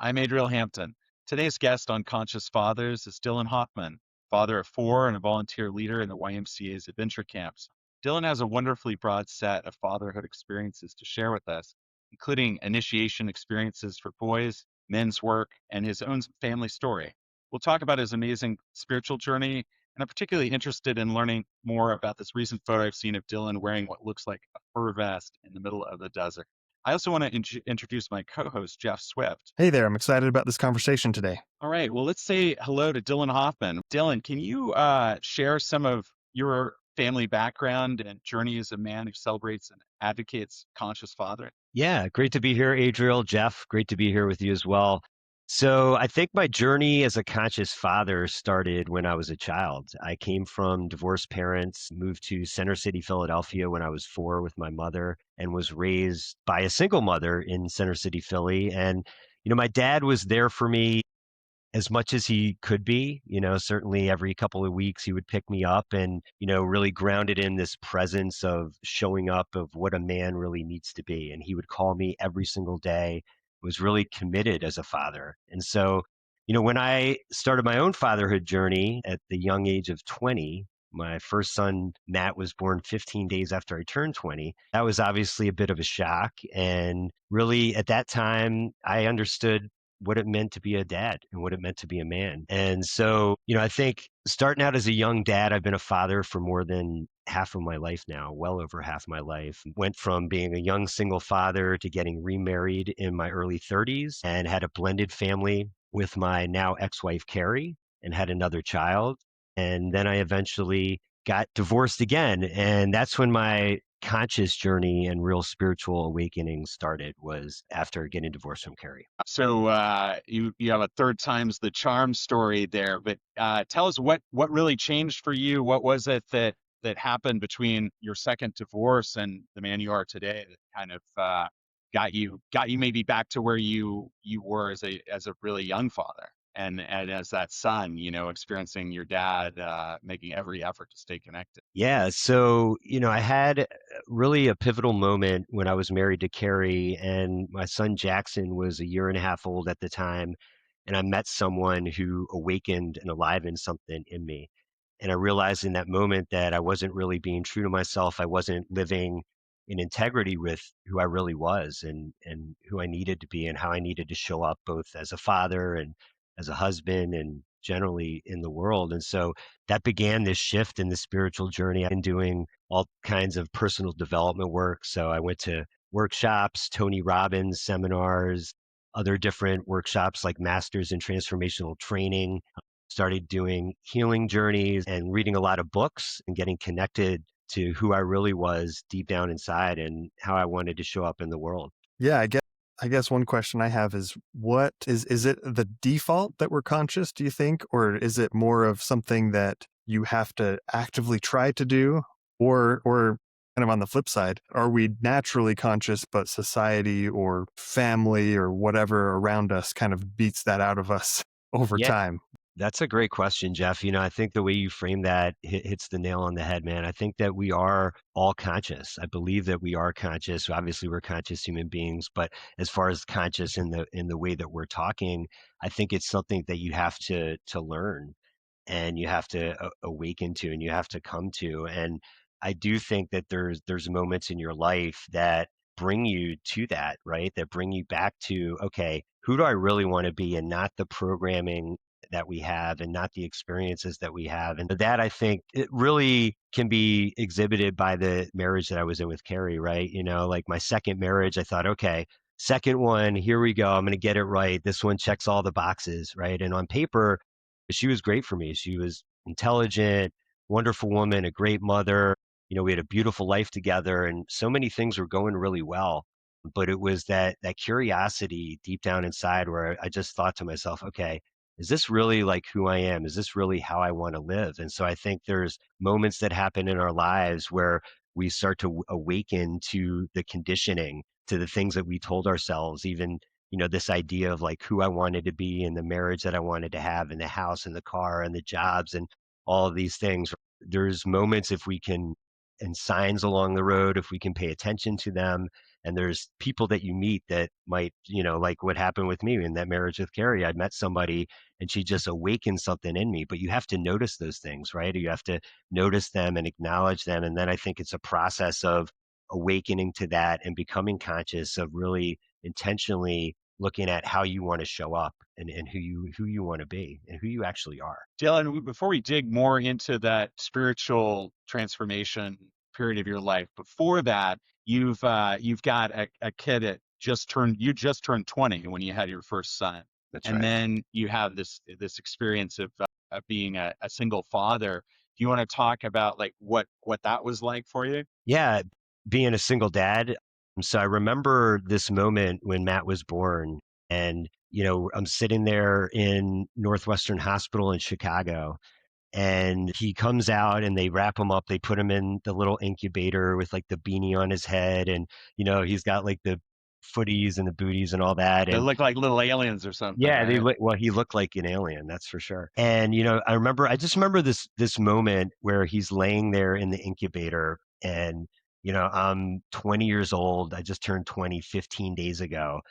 I'm Adriel Hampton. Today's guest on Conscious Fathers is Dylan Hoffman, father of four and a volunteer leader in the YMCA's Adventure Camps. Dylan has a wonderfully broad set of fatherhood experiences to share with us, including initiation experiences for boys, men's work, and his own family story. We'll talk about his amazing spiritual journey, and I'm particularly interested in learning more about this recent photo I've seen of Dylan wearing what looks like a fur vest in the middle of the desert. I also want to introduce my co-host, Jeff Swift. Hey there, I'm excited about this conversation today. All right. Well, let's say hello to Dylan Hoffman. Dylan, can you share some of your family background and journey as a man who celebrates and advocates conscious fathering? Yeah, great to be here, Adriel. Jeff, great to be here with you as well. So, I think my journey as a conscious father started when I was a child. I came from divorced parents, moved to Center City, Philadelphia when I was 4 with my mother, and was raised by a single mother in Center City, Philly. And, my dad was there for me as much as he could be. Certainly every couple of weeks he would pick me up and, really grounded in this presence of showing up of what a man really needs to be. And he would call me every single day, was really committed as a father. And so, when I started my own fatherhood journey at the young age of 20, my first son, Matt, was born 15 days after I turned 20. That was obviously a bit of a shock. And really, at that time, I understood what it meant to be a dad and what it meant to be a man. And so, I think starting out as a young dad, I've been a father for more than half of my life now, well over half my life. Went from being a young single father to getting remarried in my early 30s and had a blended family with my now ex-wife, Carrie, and had another child. And then I eventually got divorced again. And that's when my conscious journey and real spiritual awakening started, was after getting divorced from Carrie. So you have a third time's the charm story there, but tell us what really changed for you. What was it that happened between your second divorce and the man you are today that kind of got you maybe back to where you were as a really young father and as that son, experiencing your dad making every effort to stay connected. Yeah. So, I had really a pivotal moment when I was married to Carrie, and my son Jackson was a year and a half old at the time. And I met someone who awakened and alivened something in me. And I realized in that moment that I wasn't really being true to myself. I wasn't living in integrity with who I really was, and who I needed to be, and how I needed to show up both as a father and as a husband and generally in the world. And so that began this shift in the spiritual journey. I've been doing all kinds of personal development work. So I went to workshops, Tony Robbins seminars, other different workshops like masters in transformational training, started doing healing journeys and reading a lot of books and getting connected to who I really was deep down inside and how I wanted to show up in the world. Yeah, I guess one question I have is what is it the default that we're conscious, do you think? Or is it more of something that you have to actively try to do? Or kind of on the flip side, are we naturally conscious, but society or family or whatever around us kind of beats that out of us over Yeah. time? That's a great question, Jeff. I think the way you frame that hits the nail on the head, man. I think that we are all conscious. I believe that we are conscious. Obviously, we're conscious human beings, but as far as conscious in the way that we're talking, I think it's something that you have to learn, and you have to awaken to, and you have to come to. And I do think that there's moments in your life that bring you to that, right? That bring you back to, okay, who do I really want to be, and not the programming that we have, and not the experiences that we have. And that, I think, it really can be exhibited by the marriage that I was in with Carrie, right? Like my second marriage, I thought, okay, second one, here we go. I'm going to get it right. This one checks all the boxes, right? And on paper, she was great for me. She was intelligent, wonderful woman, a great mother. We had a beautiful life together, and so many things were going really well. But it was that curiosity deep down inside where I just thought to myself, okay, is this really like who I am? Is this really how I want to live? And so I think there's moments that happen in our lives where we start to awaken to the conditioning, to the things that we told ourselves, even, this idea of like who I wanted to be, and the marriage that I wanted to have, and the house and the car and the jobs and all of these things. There's moments, if we can, and signs along the road, if we can pay attention to them, And there's people that you meet that might, like what happened with me in that marriage with Carrie. I met somebody and she just awakened something in me. But you have to notice those things, right? You have to notice them and acknowledge them. And then I think it's a process of awakening to that and becoming conscious of really intentionally looking at how you want to show up and who you want to be and who you actually are. Dylan, before we dig more into that spiritual transformation period of your life, before that, you've got a kid that you just turned 20 when you had your first son, That's and right. then you have this experience of being a single father. Do you want to talk about like what that was like for you? Yeah, being a single dad. So I remember this moment when Matt was born, and I'm sitting there in Northwestern Hospital in Chicago, and he comes out and they wrap him up. They put him in the little incubator with like the beanie on his head, and he's got like the footies and the booties and all that, They and look like little aliens or something, yeah, right? well, he looked like an alien, that's for sure. And I just remember this moment where he's laying there in the incubator, and I'm 20 years old. I just turned 20 15 days ago,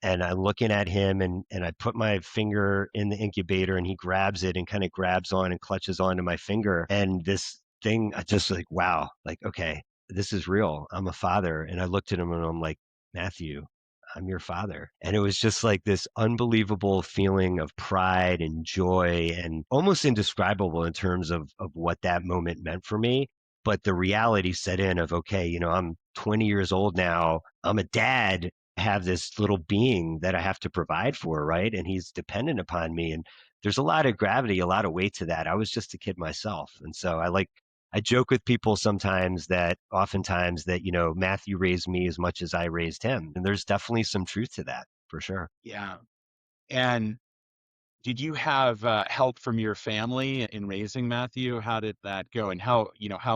and I'm looking at him, and I put my finger in the incubator, and he grabs it and kind of grabs on and clutches onto my finger, and this thing, I just like, wow, like, okay, this is real. I'm a father, and I looked at him and I'm like, Matthew, I'm your father. And it was just like this unbelievable feeling of pride and joy and almost indescribable in terms of what that moment meant for me. But the reality set in of, okay, I'm 20 years old now. I'm a dad, have this little being that I have to provide for, right? And he's dependent upon me. And there's a lot of gravity, a lot of weight to that. I was just a kid myself. And so I joke with people sometimes that oftentimes that, Matthew raised me as much as I raised him. And there's definitely some truth to that for sure. Yeah. And did you have help from your family in raising Matthew? How did that go? And how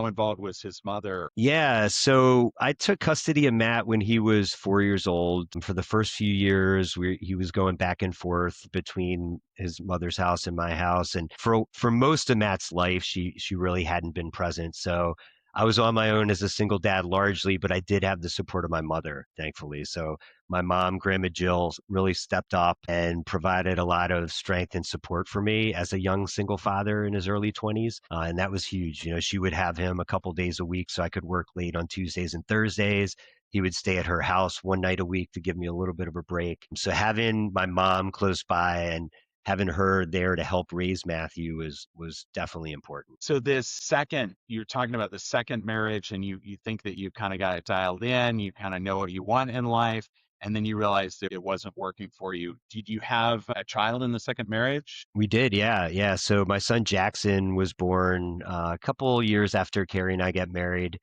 involved was his mother? Yeah, so I took custody of Matt when he was 4 years old. For the first few years, he was going back and forth between his mother's house and my house, and for most of Matt's life, she really hadn't been present. So I was on my own as a single dad largely, but I did have the support of my mother, thankfully. So my mom, Grandma Jill, really stepped up and provided a lot of strength and support for me as a young single father in his early 20s. And that was huge. She would have him a couple days a week so I could work late on Tuesdays and Thursdays. He would stay at her house one night a week to give me a little bit of a break. So having my mom close by and having her there to help raise Matthew was definitely important. So you're talking about the second marriage, and you think that you kind of got it dialed in, you kind of know what you want in life, and then you realize that it wasn't working for you. Did you have a child in the second marriage? We did, yeah, yeah. So my son Jackson was born a couple years after Carrie and I got married,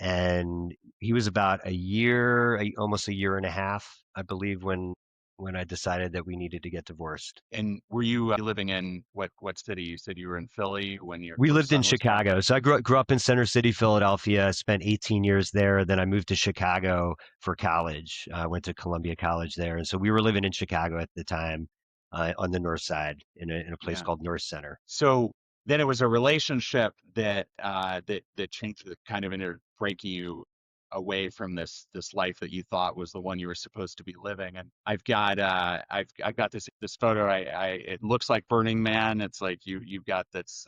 and he was about almost a year and a half, I believe, when I decided that we needed to get divorced. And were you living in what city? You said you were in Philly when your We first lived in son was born. Chicago, so I grew up in Center City, Philadelphia. Spent 18 years there. Then I moved to Chicago for college. I went to Columbia College there, and so we were living in Chicago at the time, on the north side in a place Yeah. called North Center. So then it was a relationship that changed, the kind of ended up breaking you away from this life that you thought was the one you were supposed to be living. And I've got this photo. It looks like Burning Man. It's like you've got this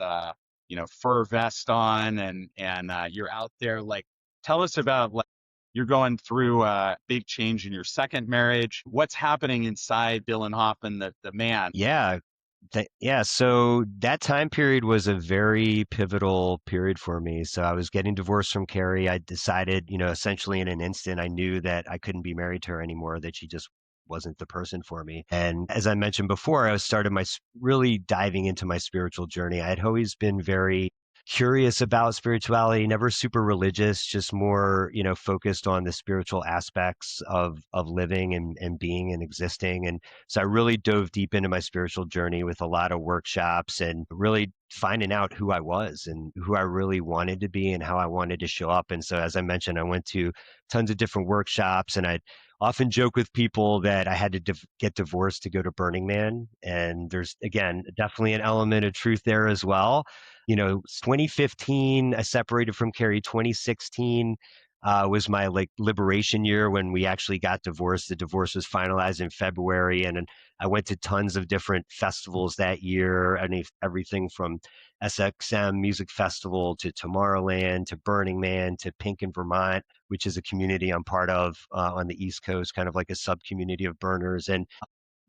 fur vest on, and you're out there. Like, tell us about, like, you're going through a big change in your second marriage. What's happening inside Dylan Hoffman, the man? Yeah, yeah. So that time period was a very pivotal period for me. So I was getting divorced from Carrie. I decided, essentially in an instant, I knew that I couldn't be married to her anymore, that she just wasn't the person for me. And as I mentioned before, I started really diving into my spiritual journey. I had always been very curious about spirituality, never super religious, just more, focused on the spiritual aspects of living and being and existing. And so I really dove deep into my spiritual journey with a lot of workshops and really finding out who I was and who I really wanted to be and how I wanted to show up. And so, as I mentioned, I went to tons of different workshops, and I'd often joke with people that I had to get divorced to go to Burning Man. And there's, again, definitely an element of truth there as well. 2015, I separated from Carrie. 2016, was my like liberation year when we actually got divorced. The divorce was finalized in February, and I went to tons of different festivals that year. Everything from SXM Music Festival to Tomorrowland to Burning Man to Pink in Vermont, which is a community I'm part of on the East Coast, kind of like a sub community of burners. And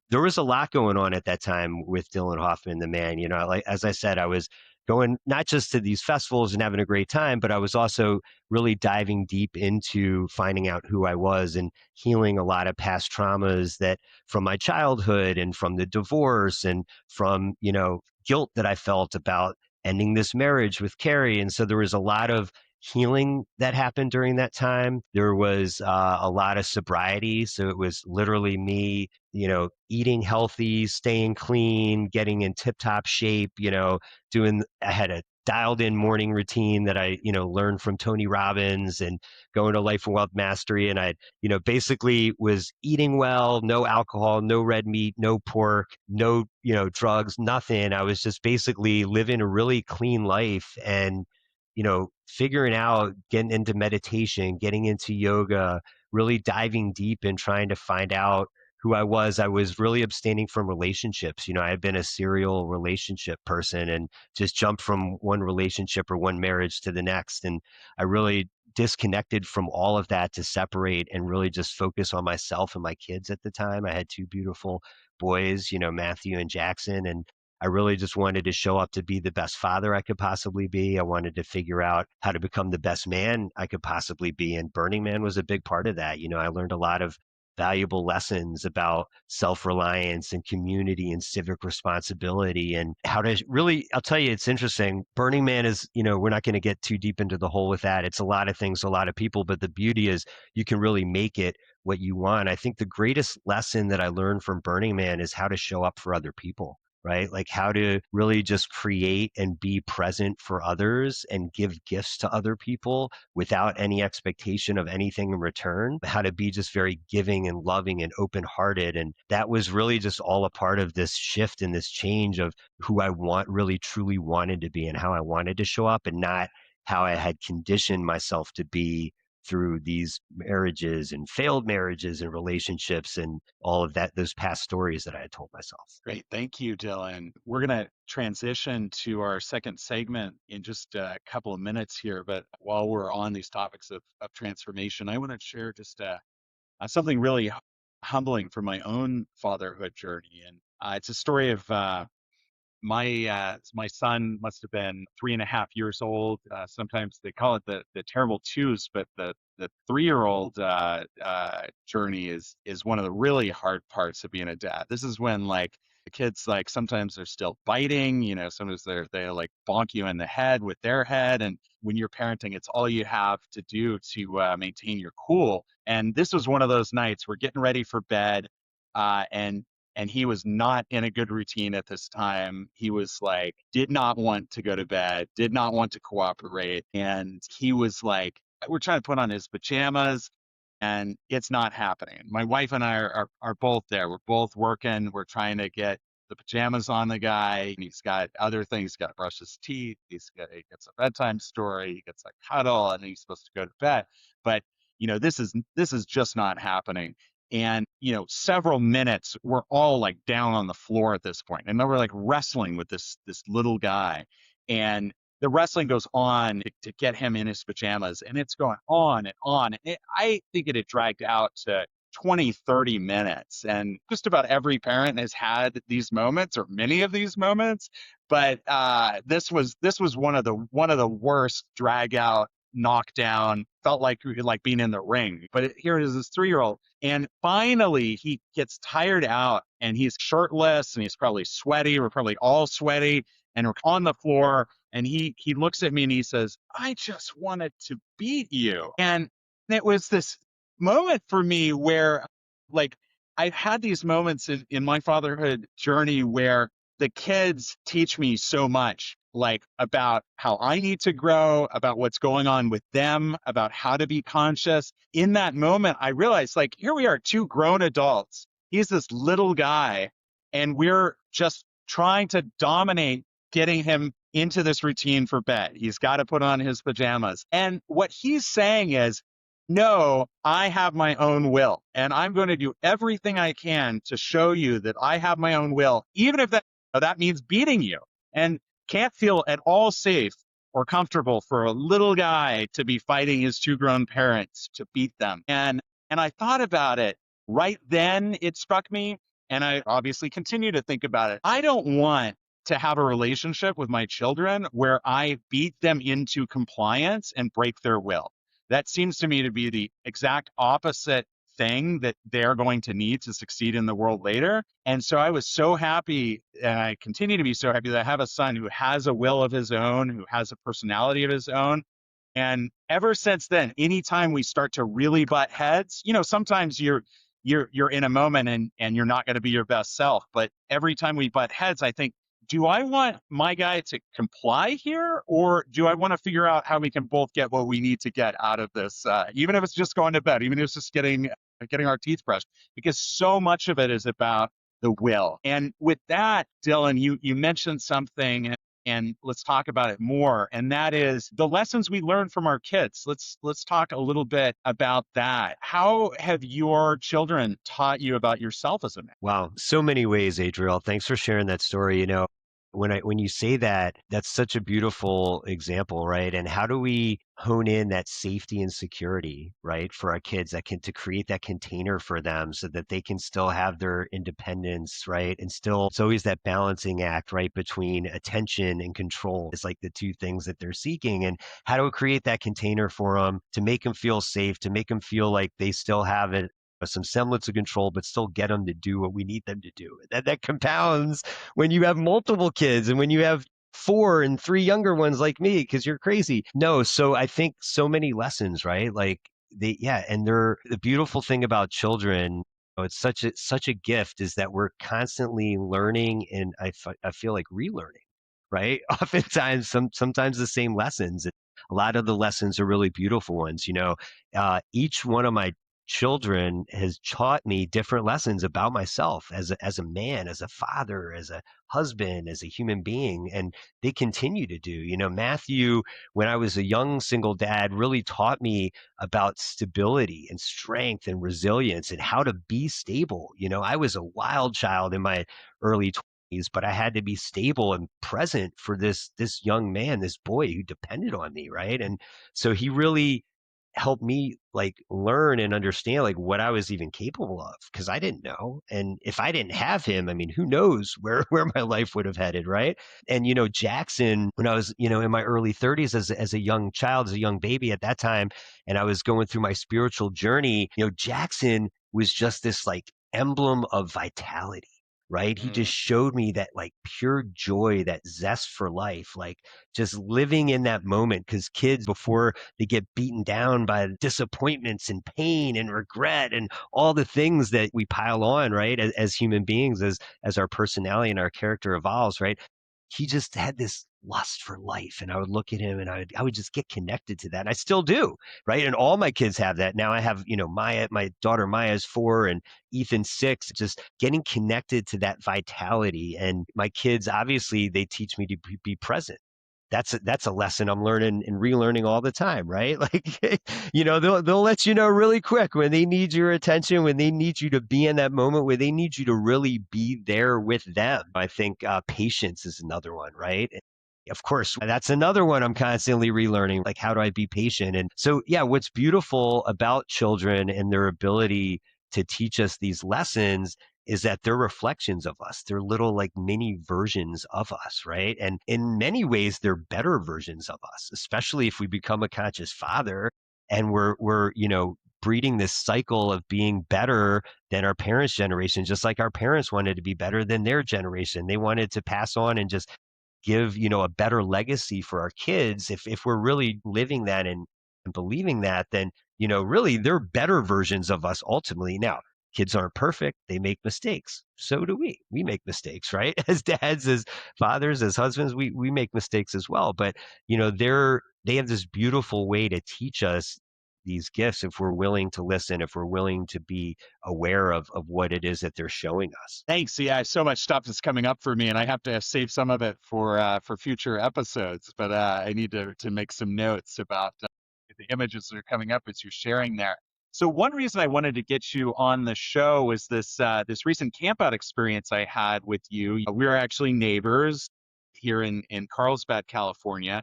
there was a lot going on at that time with Dylan Hoffman, the man. You know, like as I said, I was going not just to these festivals and having a great time, but I was also really diving deep into finding out who I was and healing a lot of past traumas that from my childhood and from the divorce and from, you know, guilt that I felt about ending this marriage with Carrie. And so there was a lot of healing that happened during that time. There was a lot of sobriety. So it was literally me, you know, eating healthy, staying clean, getting in tip top shape, you know, I had a dialed in morning routine that I, you know, learned from Tony Robbins and going to Life and Wealth Mastery. And I, you know, basically was eating well, no alcohol, no red meat, no pork, no, you know, drugs, nothing. I was just basically living a really clean life and, you know, figuring out, getting into meditation, getting into yoga, really diving deep and trying to find out who I was. I was really abstaining from relationships. You know, I had been a serial relationship person and just jumped from one relationship or one marriage to the next. And I really disconnected from all of that to separate and really just focus on myself and my kids at the time. I had two beautiful boys, you know, Matthew and Jackson. And I really just wanted to show up to be the best father I could possibly be. I wanted to figure out how to become the best man I could possibly be. And Burning Man was a big part of that. You know, I learned a lot of valuable lessons about self-reliance and community and civic responsibility and how to really, I'll tell you, it's interesting. Burning Man is, you know, we're not going to get too deep into the hole with that. It's a lot of things, a lot of people, but the beauty is you can really make it what you want. I think the greatest lesson that I learned from Burning Man is how to show up for other people, right? Like how to really just create and be present for others and give gifts to other people without any expectation of anything in return, how to be just very giving and loving and open hearted. And that was really just all a part of this shift and this change of who I really truly wanted to be and how I wanted to show up and not how I had conditioned myself to be through these marriages and failed marriages and relationships and all of that, those past stories that I had told myself. Great. Thank you, Dylan. We're going to transition to our second segment in just a couple of minutes here. But while we're on these topics of transformation, I want to share just something really humbling from my own fatherhood journey. And it's a story of my son must have been 3.5 years old. Sometimes they call it the terrible twos, but the 3-year-old journey is one of the really hard parts of being a dad. This is when like the kids like sometimes they're still biting, you know, sometimes they like bonk you in the head with their head, and when you're parenting, it's all you have to do to maintain your cool. And this was one of those nights. We're getting ready for bed, and he was not in a good routine at this time. He was like, did not want to go to bed, did not want to cooperate. And he was like, we're trying to put on his pajamas and it's not happening. My wife and I are both there. We're both working. We're trying to get the pajamas on the guy. And he's got other things. He's got to brush his teeth. He gets a bedtime story. He gets a cuddle and he's supposed to go to bed. But, you know, this is just not happening. And, you know, several minutes, we're all like down on the floor at this point. And then we're like wrestling with this little guy. And the wrestling goes on to get him in his pajamas. And it's going on and on. I think it had dragged out to 20, 30 minutes. And just about every parent has had these moments or many of these moments. But this was one of the worst drag out, knockdown, felt like being in the ring. But here it is, this 3-year-old. And finally, he gets tired out and he's shirtless and he's probably sweaty. We're probably all sweaty and we're on the floor. And he looks at me and he says, I just wanted to beat you. And it was this moment for me where, like, I've had these moments in my fatherhood journey where the kids teach me so much, like about how I need to grow, about what's going on with them, about how to be conscious. In that moment, I realized, like, here we are, two grown adults. He's this little guy, and we're just trying to dominate getting him into this routine for bed. He's got to put on his pajamas. And what he's saying is, no, I have my own will, and I'm going to do everything I can to show you that I have my own will, even if that means beating you. And can't feel at all safe or comfortable for a little guy to be fighting his two grown parents to beat them. And I thought about it right then. It struck me, and I obviously continue to think about it. I don't want to have a relationship with my children where I beat them into compliance and break their will. That seems to me to be the exact opposite thing that they're going to need to succeed in the world later. And so I was so happy, and I continue to be so happy that I have a son who has a will of his own, who has a personality of his own. And ever since then, anytime we start to really butt heads, sometimes you're in a moment and you're not going to be your best self. But every time we butt heads, I think, do I want my guy to comply here, or do I want to figure out how we can both get what we need to get out of this, even if it's just going to bed, even if it's just getting our teeth brushed, because so much of it is about the will. And with that, Dylan, you mentioned something, and let's talk about it more. And that is the lessons we learn from our kids. Let's talk a little bit about that. How have your children taught you about yourself as a man? Wow, so many ways, Adriel. Thanks for sharing that story. When you say that, that's such a beautiful example, right? And how do we hone in that safety and security, right, for our kids to create that container for them so that they can still have their independence, right? And still, it's always that balancing act, right, between attention and control. It's like the two things that they're seeking. And how do we create that container for them to make them feel safe, to make them feel like they still have it, some semblance of control, but still get them to do what we need them to do. That compounds when you have multiple kids and when you have 4 and 3 younger ones like me, because you're crazy. No, so I think so many lessons, right? Like and they're the beautiful thing about children. It's such a gift is that we're constantly learning, and I feel like relearning, right? Oftentimes, sometimes the same lessons. A lot of the lessons are really beautiful ones. Each one of my children has taught me different lessons about myself as a man, as a father, as a husband, as a human being, and they continue to do. Matthew, when I was a young single dad, really taught me about stability and strength and resilience and how to be stable. I was a wild child in my early 20s, but I had to be stable and present for this young man, this boy who depended on me, right? And so he really helped me like learn and understand like what I was even capable of, because I didn't know. And if I didn't have him, I mean, who knows where my life would have headed, right? And Jackson, when I was in my early 30s as a young child, as a young baby at that time, and I was going through my spiritual journey, Jackson was just this like emblem of vitality. Right. He just showed me that like pure joy, that zest for life, like just living in that moment. Because kids, before they get beaten down by disappointments and pain and regret and all the things that we pile on, right, as human beings, as our personality and our character evolves, right, he just had this lust for life. And I would look at him and I would just get connected to that. And I still do, right? And all my kids have that. Now I have, Maya, my daughter Maya's 4 and Ethan's 6, just getting connected to that vitality. And my kids, obviously, they teach me to be present. That's a lesson I'm learning and relearning all the time, right? Like, they'll let you know really quick when they need your attention, when they need you to be in that moment, where they need you to really be there with them. I think patience is another one, right? Of course, that's another one I'm constantly relearning. Like, how do I be patient? And so, yeah, what's beautiful about children and their ability to teach us these lessons is that they're reflections of us. They're little like mini versions of us, right? And in many ways, they're better versions of us, especially if we become a conscious father and we're breeding this cycle of being better than our parents' generation, just like our parents wanted to be better than their generation. They wanted to pass on and just give, a better legacy for our kids. If we're really living that and believing that, then, really they're better versions of us ultimately. Now, kids aren't perfect. They make mistakes. So do we. We make mistakes, right? As dads, as fathers, as husbands, we make mistakes as well. But, they have this beautiful way to teach us these gifts if we're willing to listen, if we're willing to be aware of what it is that they're showing us. Thanks. Yeah, so much stuff is coming up for me, and I have to save some of it for future episodes. But I need to make some notes about the images that are coming up as you're sharing there. So one reason I wanted to get you on the show is this recent campout experience I had with you. We were actually neighbors here in Carlsbad, California,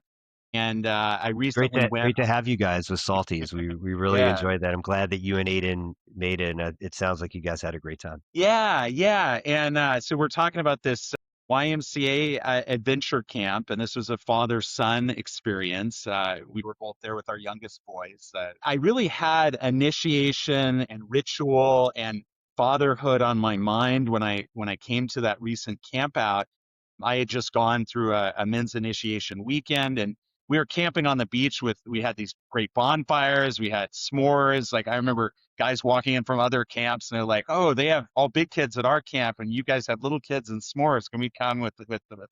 and I recently went. Great to have you guys with Salties. We really Yeah, enjoyed that. I'm glad that you and Aiden made it. And it sounds like you guys had a great time. yeah, and so we're talking about this YMCA Adventure Camp, and this was a father-son experience. We were both there with our youngest boys. I really had initiation and ritual and fatherhood on my mind when I came to that recent camp out. I had just gone through a men's initiation weekend, and we were camping on the beach we had these great bonfires, we had s'mores. Like I remember guys walking in from other camps and they're like, "Oh, they have all big kids at our camp and you guys have little kids and s'mores. Can we come with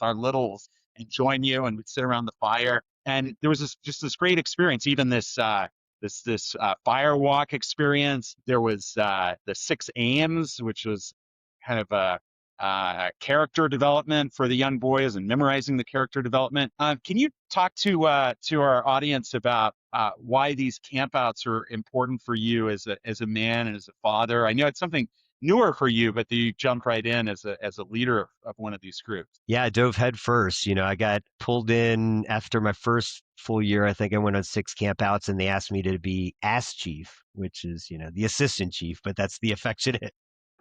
our littles and join you?" And we'd sit around the fire. And there was this great experience, even this fire walk experience. There was the 6 Aims, which was kind of a character development for the young boys and memorizing the character development. Can you talk to our audience about why these campouts are important for you as a man and as a father? I know it's something newer for you, but you jumped right in as a leader of one of these groups. Yeah, I dove head first. I got pulled in after my first full year. I think I went on 6 campouts and they asked me to be ass chief, which is, the assistant chief, but that's the affectionate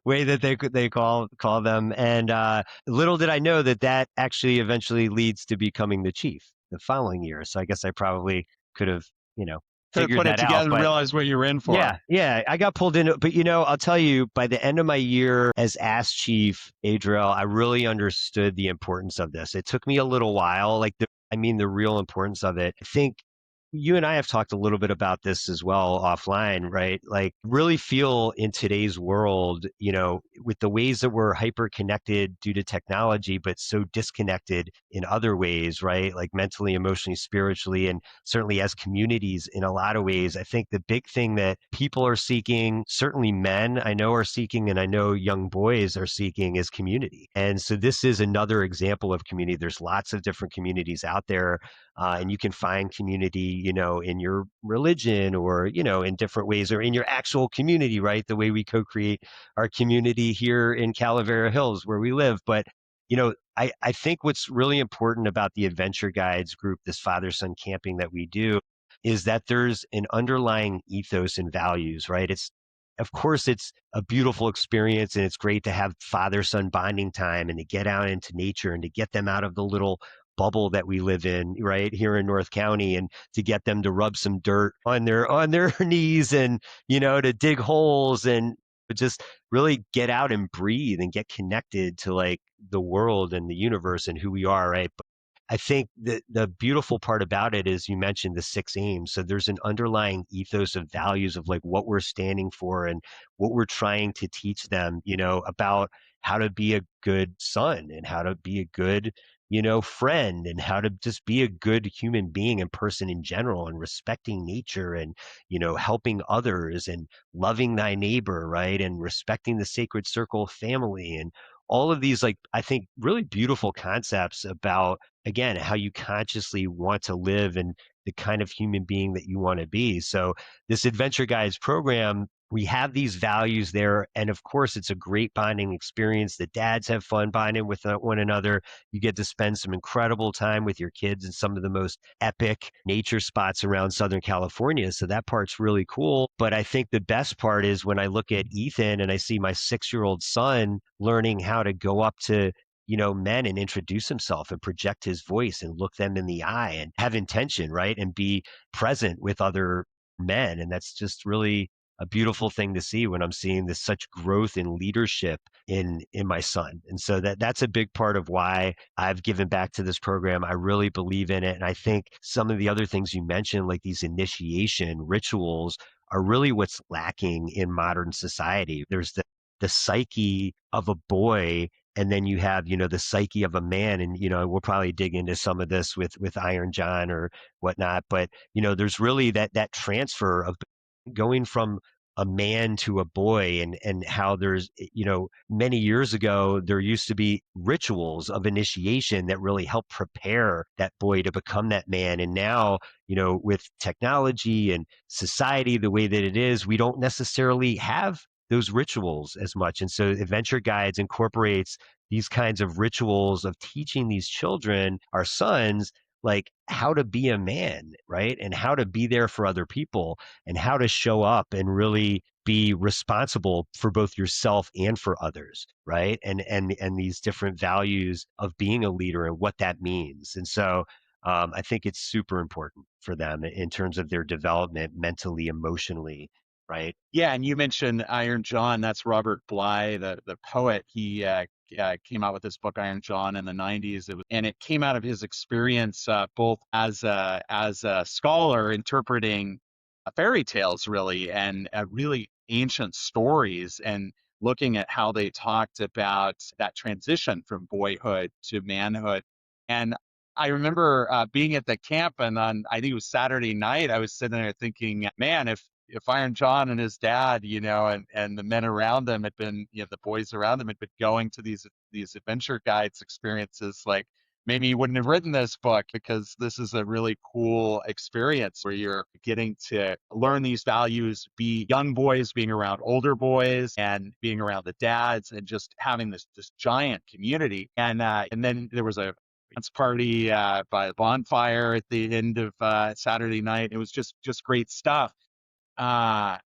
way that they call them. And little did I know that actually eventually leads to becoming the chief the following year. So I guess I probably could have, Could have figured put it that out. together and But realized what you were in for. yeah, I got pulled in. But I'll tell you, by the end of my year as ass chief, Adriel, I really understood the importance of this. It took me a little while, the real importance of it. I think you and I have talked a little bit about this as well offline, right? Like, really feel in today's world, with the ways that we're hyper connected due to technology, but so disconnected in other ways, right? Like mentally, emotionally, spiritually, and certainly as communities in a lot of ways. I think the big thing that people are seeking, certainly men I know are seeking, and I know young boys are seeking, is community. And so this is another example of community. There's lots of different communities out there. And you can find community, in your religion or, in different ways, or in your actual community, right? The way we co-create our community here in Calavera Hills where we live. But, I think what's really important about the Adventure Guides group, this father-son camping that we do, is that there's an underlying ethos and values, right? Of course, it's a beautiful experience and it's great to have father-son bonding time and to get out into nature and to get them out of the little bubble that we live in right here in North County, and to get them to rub some dirt on their knees, and to dig holes and just really get out and breathe and get connected to like the world and the universe and who we are, right? But I think the beautiful part about it is you mentioned the 6 Aims. So there's an underlying ethos of values of like what we're standing for and what we're trying to teach them, about how to be a good son and how to be a good, friend, and how to just be a good human being and person in general, and respecting nature, and, helping others, and loving thy neighbor, right? And respecting the sacred circle of family, and all of these, like, I think really beautiful concepts about, again, how you consciously want to live and the kind of human being that you want to be. So this Adventure Guides program, we have these values there. And of course, it's a great bonding experience. The dads have fun bonding with one another. You get to spend some incredible time with your kids in some of the most epic nature spots around Southern California. So that part's really cool. But I think the best part is when I look at Ethan and I see my 6-year-old son learning how to go up to, men and introduce himself and project his voice and look them in the eye and have intention, right? And be present with other men. And that's just really a beautiful thing to see when I'm seeing this such growth in leadership in my son. And so that's a big part of why I've given back to this program. I really believe in it. And I think some of the other things you mentioned, like these initiation rituals, are really what's lacking in modern society. There's the psyche of a boy, and then you have, the psyche of a man. And, we'll probably dig into some of this with Iron John or whatnot. But, there's really that transfer of going from a man to a boy, and how there's, many years ago there used to be rituals of initiation that really help prepare that boy to become that man. And now, with technology and society the way that it is, we don't necessarily have those rituals as much. And so Adventure Guides incorporates these kinds of rituals of teaching these children, our sons, like how to be a man, right? And how to be there for other people, and how to show up and really be responsible for both yourself and for others, right? And these different values of being a leader and what that means. And so I think it's super important for them in terms of their development mentally, emotionally, right? Yeah, and you mentioned Iron John. That's Robert Bly, the poet. He came out with this book Iron John in the 90s. And it came out of his experience both as a scholar interpreting fairy tales, really, and really ancient stories, and looking at how they talked about that transition from boyhood to manhood. And I remember being at the camp, and on I think it was Saturday night, I was sitting there thinking, man, if Iron John and his dad, and the men around them had been, the boys around them had been going to these adventure guides experiences, like maybe he wouldn't have written this book, because this is a really cool experience where you're getting to learn these values, be young boys being around older boys and being around the dads, and just having this giant community. And then there was a dance party by the bonfire at the end of Saturday night. It was just great stuff. Uh, I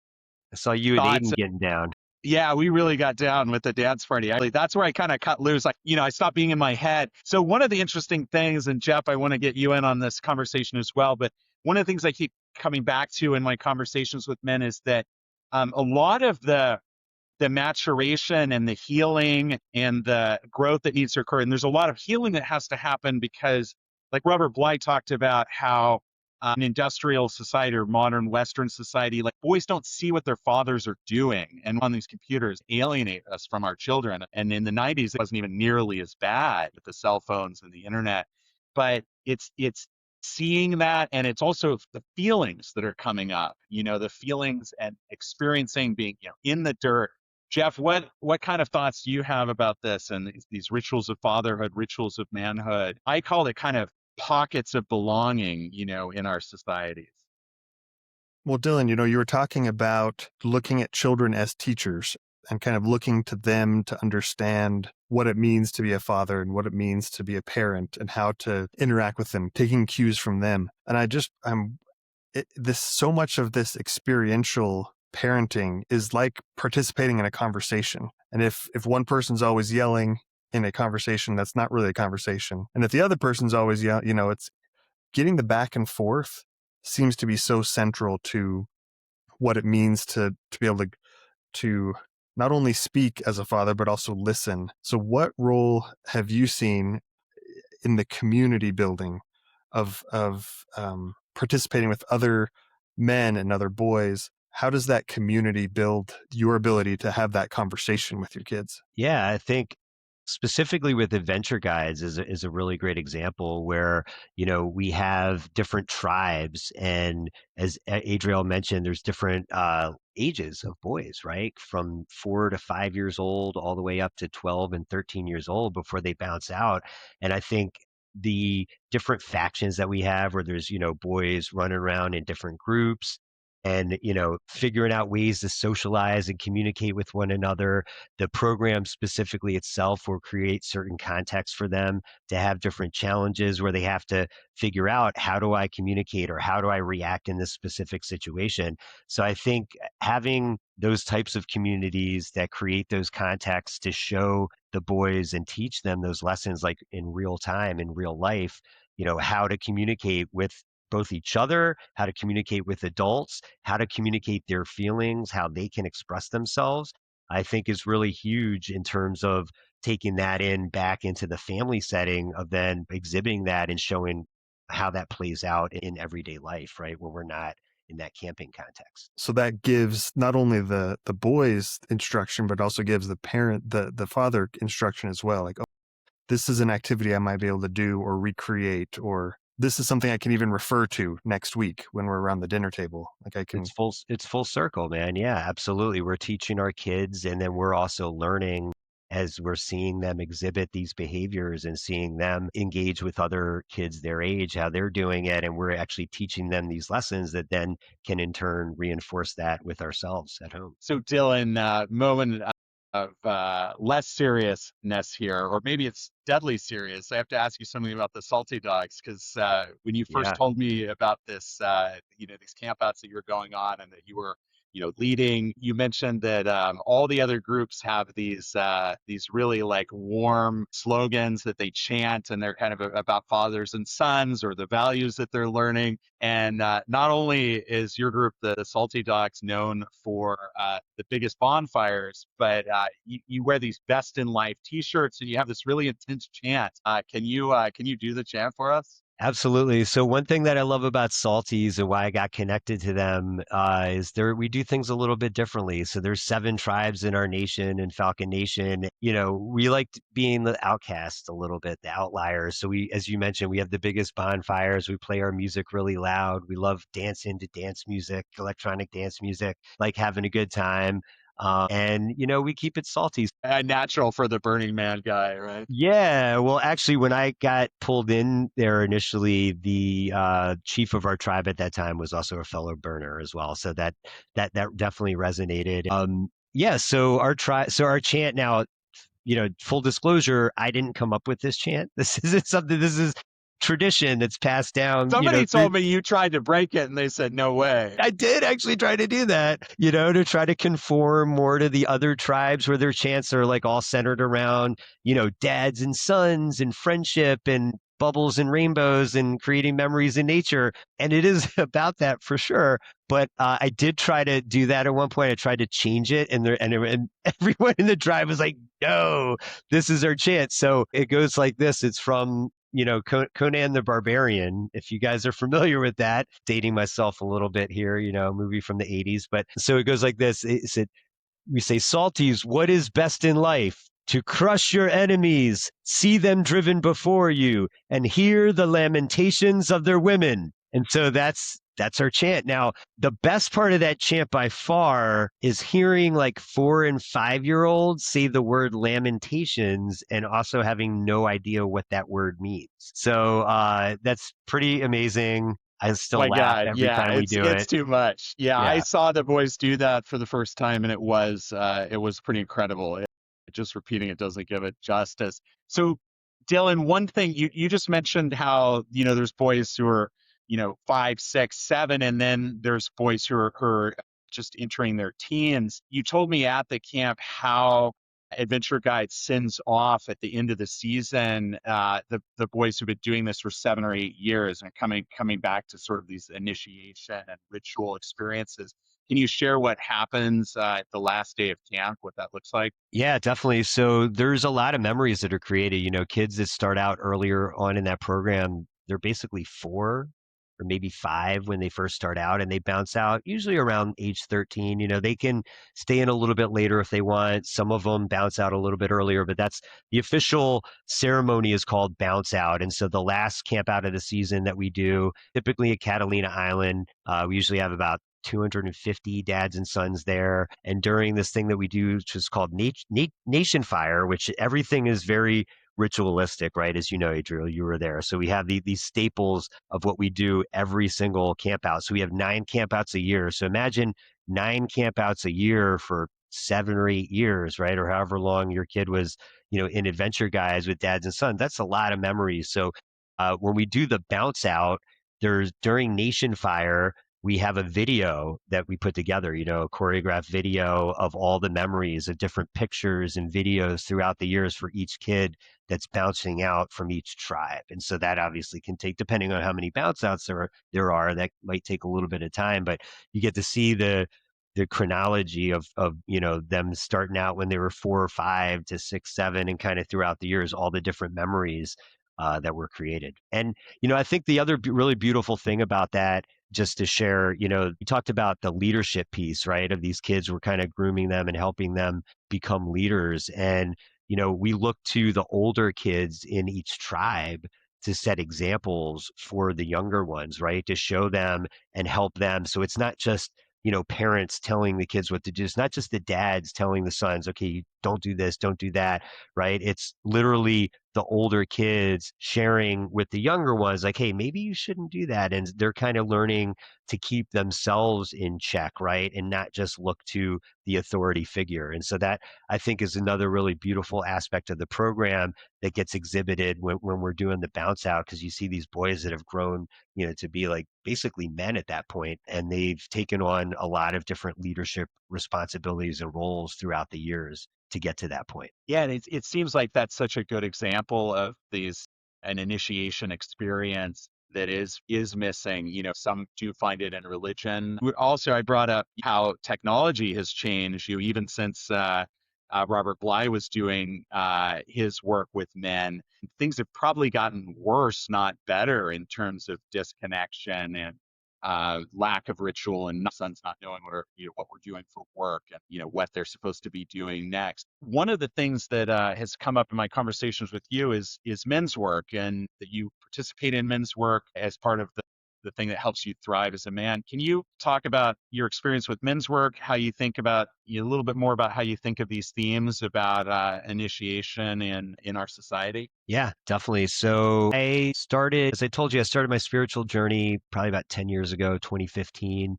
saw you and thoughts. Aiden getting down. Yeah, we really got down with the dance party. Actually, that's where I kind of cut loose. Like, I stopped being in my head. So one of the interesting things, and Jeff, I want to get you in on this conversation as well, but one of the things I keep coming back to in my conversations with men is that a lot of the maturation and the healing and the growth that needs to occur. And there's a lot of healing that has to happen because, like Robert Bly talked about, how an industrial society or modern Western society, like boys don't see what their fathers are doing. And on these computers alienate us from our children. And in the 90s, it wasn't even nearly as bad with the cell phones and the internet. But it's seeing that, and it's also the feelings that are coming up, the feelings and experiencing being, in the dirt. Jeff, what kind of thoughts do you have about this and these rituals of fatherhood, rituals of manhood? I call it kind of pockets of belonging, in our societies. Well, Dylan, you were talking about looking at children as teachers and kind of looking to them to understand what it means to be a father and what it means to be a parent and how to interact with them, taking cues from them. And so much of this experiential parenting is like participating in a conversation. And if one person's always yelling in a conversation, that's not really a conversation. And if the other person's always yelling, it's getting the back and forth seems to be so central to what it means to be able to not only speak as a father, but also listen. So what role have you seen in the community building of participating with other men and other boys? How does that community build your ability to have that conversation with your kids? Yeah, I think specifically with Adventure Guides is a really great example where, we have different tribes. And as Adriel mentioned, there's different ages of boys, right? From 4 to 5 years old, all the way up to 12 and 13 years old before they bounce out. And I think the different factions that we have where there's, boys running around in different groups, and figuring out ways to socialize and communicate with one another. The program specifically itself will create certain contexts for them to have different challenges where they have to figure out, how do I communicate or how do I react in this specific situation. So I think having those types of communities that create those contexts to show the boys and teach them those lessons, like in real time, in real life, how to communicate with both each other, how to communicate with adults, how to communicate their feelings, how they can express themselves, I think is really huge in terms of taking that in back into the family setting of then exhibiting that and showing how that plays out in everyday life, right? When we're not in that camping context. So that gives not only the boys instruction, but also gives the parent, the father instruction as well. Like, oh, this is an activity I might be able to do or recreate or this is something I can even refer to next week when we're around the dinner table. Like I can, It's full circle, man. Yeah, absolutely. We're teaching our kids, and then we're also learning as we're seeing them exhibit these behaviors and seeing them engage with other kids their age, how they're doing it, and we're actually teaching them these lessons that then can in turn reinforce that with ourselves at home. So, Dylan, moment of less seriousness here, or maybe it's deadly serious. I have to ask you something about the salty dogs because when you first Yeah. told me about this, these campouts that you were going on and that you were, leading, you mentioned that all the other groups have these really like warm slogans that they chant, and they're kind of about fathers and sons or the values that they're learning. And not only is your group, the Salty Dogs, known for the biggest bonfires, but you wear these best in life T-shirts, and you have this really intense chant. Can you do the chant for us? Absolutely. So one thing that I love about Salties and why I got connected to them is we do things a little bit differently. So there's 7 tribes in our nation and Falcon Nation. We like being the outcasts a little bit, the outliers. So we, as you mentioned, we have the biggest bonfires. We play our music really loud. We love dancing to dance music, electronic dance music, like having a good time. And we keep it salty. Natural for the Burning Man guy, right? Yeah, well, actually, when I got pulled in there initially, the chief of our tribe at that time was also a fellow burner as well. So that definitely resonated. Yeah. So our chant now, full disclosure, I didn't come up with this chant. This isn't something. This is tradition that's passed down, Somebody through. told me you tried to break it, and they said no way. I did actually try to do that, to try to conform more to the other tribes where their chants are like all centered around, dads and sons and friendship and bubbles and rainbows and creating memories in nature. And it is about that for sure. But I did try to do that at one point. I tried to change it, and everyone in the tribe was like, "No, this is our chant." So it goes like this. It's from Conan the Barbarian, if you guys are familiar with that, dating myself a little bit here, movie from the 80s. But so it goes like this. We say, Salties, what is best in life? To crush your enemies, see them driven before you, and hear the lamentations of their women. And so that's our chant. Now, the best part of that chant by far is hearing like 4 and 5-year-olds say the word lamentations and also having no idea what that word means. So that's pretty amazing. I still My laugh God, every yeah, time we do it's it. too much. Yeah, I Yeah. saw the boys do that for the first time, and it was pretty incredible. Just repeating it doesn't give it justice. So, Dylan, one thing you just mentioned how there's boys who are 5, 6, 7, and then there's boys who are just entering their teens. You told me at the camp how Adventure Guide sends off at the end of the season the boys who've been doing this for 7 or 8 years and coming back to sort of these initiation and ritual experiences. Can you share what happens at the last day of camp, what that looks like? Yeah, definitely. So there's a lot of memories that are created. Kids that start out earlier on in that program, they're basically 4 or maybe 5 when they first start out, and they bounce out usually around age 13. They can stay in a little bit later if they want. Some of them bounce out a little bit earlier, but that's the official ceremony is called bounce out. And so the last camp out of the season that we do, typically at Catalina Island, we usually have about 250 dads and sons there. And during this thing that we do, which is called Nation Fire, which everything is very ritualistic, right? As you know, Adriel, you were there. So we have these staples of what we do every single camp out. So we have 9 campouts a year. So imagine 9 campouts a year for 7 or 8 years, right? Or however long your kid was, in Adventure Guides with dads and sons. That's a lot of memories. So when we do the bounce out, there's during Nation Fire, we have a video that we put together, a choreographed video of all the memories of different pictures and videos throughout the years for each kid that's bouncing out from each tribe. And so that obviously can take, depending on how many bounce outs there are, that might take a little bit of time, but you get to see the chronology of them starting out when they were 4 or 5 to 6, 7, and kind of throughout the years, all the different memories that were created. And I think the other really beautiful thing about that, just to share, we talked about the leadership piece, right? Of these kids, we're kind of grooming them and helping them become leaders. And we look to the older kids in each tribe to set examples for the younger ones, right? To show them and help them. So it's not just, parents telling the kids what to do. It's not just the dads telling the sons, okay, don't do this, don't do that, right? It's literally the older kids sharing with the younger ones, like, hey, maybe you shouldn't do that. And they're kind of learning to keep themselves in check, right? And not just look to the authority figure. And so that, I think, is another really beautiful aspect of the program that gets exhibited when we're doing the bounce out, because you see these boys that have grown, to be like basically men at that point, and they've taken on a lot of different leadership responsibilities and roles throughout the years to get to that point. Yeah, and it seems like that's such a good example of an initiation experience that is missing. Some do find it in religion. Also, I brought up how technology has changed. Even since Robert Bly was doing his work with men, things have probably gotten worse, not better, in terms of disconnection and lack of ritual, and sons not knowing what we're doing for work, and what they're supposed to be doing next. One of the things that has come up in my conversations with you is men's work, and that you participate in men's work as part of the thing that helps you thrive as a man. Can you talk about your experience with men's work, how you think about a little bit more about how you think of these themes about initiation in our society? Yeah, definitely. So I started, as I told you, I started my spiritual journey probably about 10 years ago, 2015.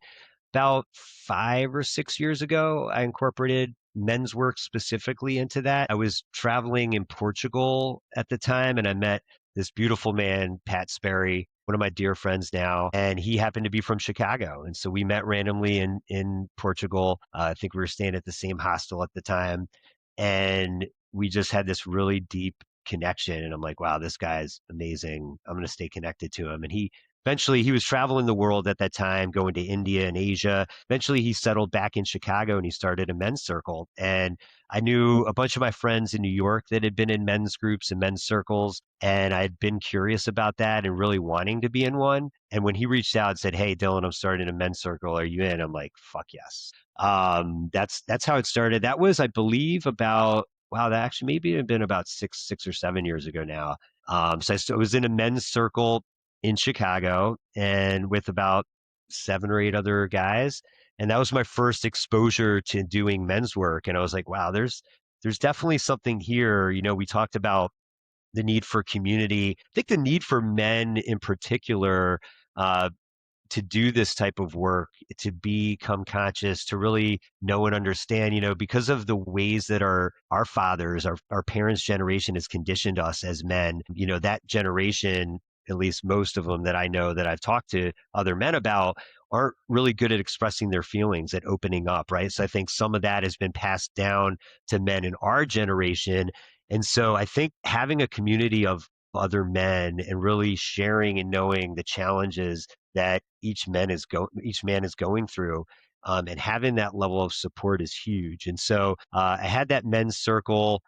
About 5 or 6 years ago, I incorporated men's work specifically into that. I was traveling in Portugal at the time, and I met this beautiful man, Pat Sperry, one of my dear friends now, and he happened to be from Chicago. And so we met randomly in Portugal. I think we were staying at the same hostel at the time, and we just had this really deep connection. And I'm like, wow, this guy's amazing. I'm going to stay connected to him. And eventually, he was traveling the world at that time, going to India and Asia. Eventually, he settled back in Chicago and he started a men's circle. And I knew a bunch of my friends in New York that had been in men's groups and men's circles. And I'd been curious about that and really wanting to be in one. And when he reached out and said, hey, Dylan, I'm starting a men's circle. Are you in? I'm like, fuck yes. That's how it started. That was, I believe, about, wow, that actually maybe it had been about 6 or 7 years ago now. So I was in a men's circle in Chicago and with about 7 or 8 other guys. And that was my first exposure to doing men's work. And I was like, wow, there's definitely something here. We talked about the need for community. I think the need for men in particular, uh, to do this type of work, to become conscious, to really know and understand, because of the ways that our fathers, our parents' generation has conditioned us as men, that generation, at least most of them that I know that I've talked to other men about, aren't really good at expressing their feelings, at opening up, right? So I think some of that has been passed down to men in our generation. And so I think having a community of other men and really sharing and knowing the challenges that each man is going through, and having that level of support is huge. And so I had that men's circle,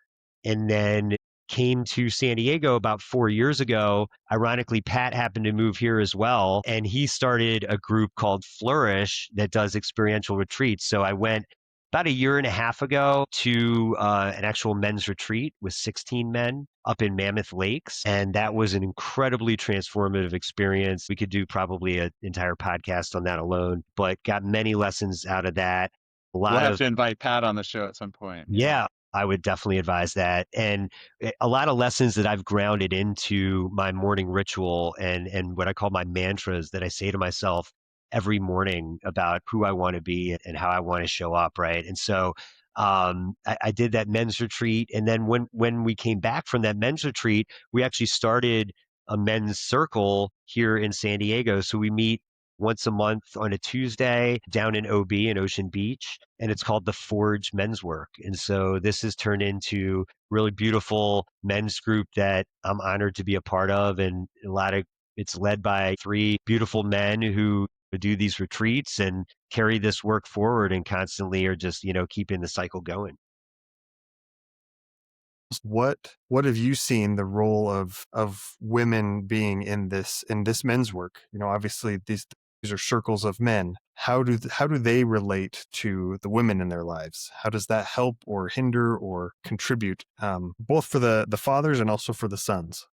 and then came to San Diego about 4 years ago. Ironically, Pat happened to move here as well, and he started a group called Flourish that does experiential retreats. So I went about a year and a half ago to an actual men's retreat with 16 men up in Mammoth Lakes. And that was an incredibly transformative experience. We could do probably an entire podcast on that alone, but got many lessons out of that. A We'll lot have of to invite Pat on the show at some point. Yeah. Yeah, I would definitely advise that. And a lot of lessons that I've grounded into my morning ritual and what I call my mantras that I say to myself every morning about who I want to be and how I want to show up, right? And so I did that men's retreat. And then when we came back from that men's retreat, we actually started a men's circle here in San Diego. So we meet once a month on a Tuesday down in OB in Ocean Beach, and it's called the Forge Men's Work. And so this has turned into really beautiful men's group that I'm honored to be a part of, and it's led by 3 beautiful men who do these retreats and carry this work forward and constantly are just, keeping the cycle going. What have you seen the role of women being in this men's work? Obviously these are circles of men. How do they relate to the women in their lives? How does that help or hinder or contribute, both for the fathers and also for the sons?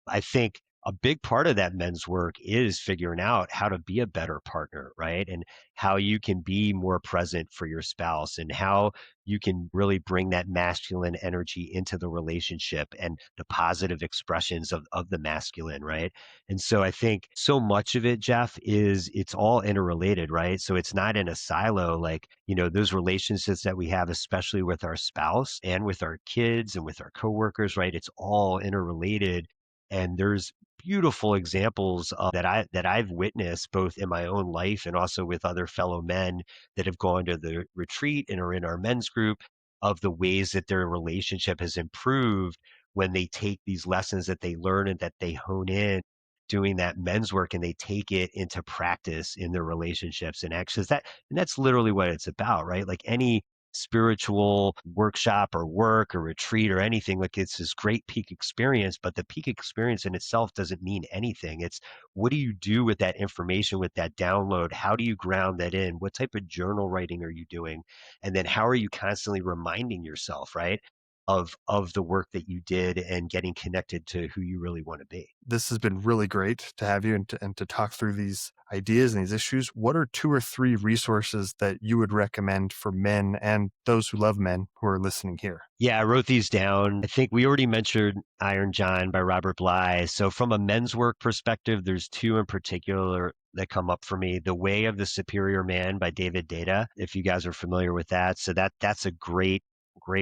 I think a big part of that men's work is figuring out how to be a better partner, right? And how you can be more present for your spouse and how you can really bring that masculine energy into the relationship and the positive expressions of the masculine, right? And so I think so much of it, Jeff, is it's all interrelated, right? So it's not in a silo, like, those relationships that we have, especially with our spouse and with our kids and with our coworkers, right? It's all interrelated. And there's beautiful examples that I've witnessed both in my own life and also with other fellow men that have gone to the retreat and are in our men's group of the ways that their relationship has improved when they take these lessons that they learn and that they hone in doing that men's work and they take it into practice in their relationships and actions. And that's literally what it's about, right? Like any spiritual workshop or work or retreat or anything, like it's this great peak experience, but the peak experience in itself doesn't mean anything. It's what do you do with that information, with that download? How do you ground that in? What type of journal writing are you doing? And then how are you constantly reminding yourself, right? Of the work that you did and getting connected to who you really want to be. This has been really great to have you and to talk through these ideas and these issues. What are 2 or 3 resources that you would recommend for men and those who love men who are listening here? Yeah, I wrote these down. I think we already mentioned Iron John by Robert Bly. So from a men's work perspective, there's 2 in particular that come up for me. The Way of the Superior Man by David Deida, if you guys are familiar with that. So that's a great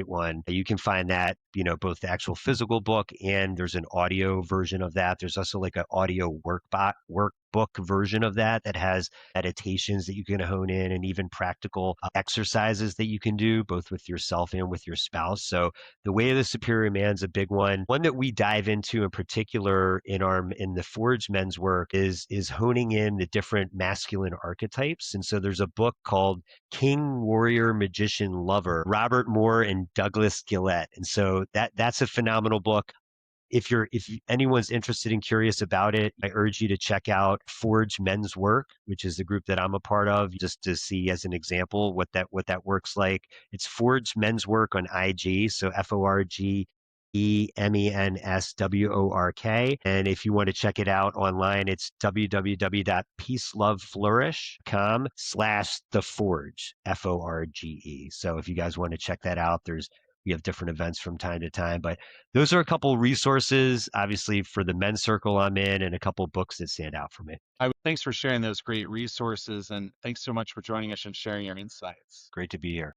one. You can find that, both the actual physical book and there's an audio version of that. There's also like an audio workbook version of that has meditations that you can hone in and even practical exercises that you can do both with yourself and with your spouse. So the Way of the Superior Man is a big one that we dive into in particular in the Forge men's work is honing in the different masculine archetypes. And so there's a book called King, Warrior, Magician, Lover, Robert Moore and Douglas Gillette. And so that's a phenomenal book. If anyone's interested and curious about it, I urge you to check out Forge Men's Work, which is the group that I'm a part of, just to see as an example what that works like. It's Forge Men's Work on IG, so FORGEMENSWORK. And if you want to check it out online, it's www.peaceloveflourish.com/theforge, FORGE. So if you guys want to check that out, we have different events from time to time, but those are a couple resources, obviously, for the men's circle I'm in, and a couple books that stand out for me. Thanks for sharing those great resources, and thanks so much for joining us and sharing your insights. Great to be here.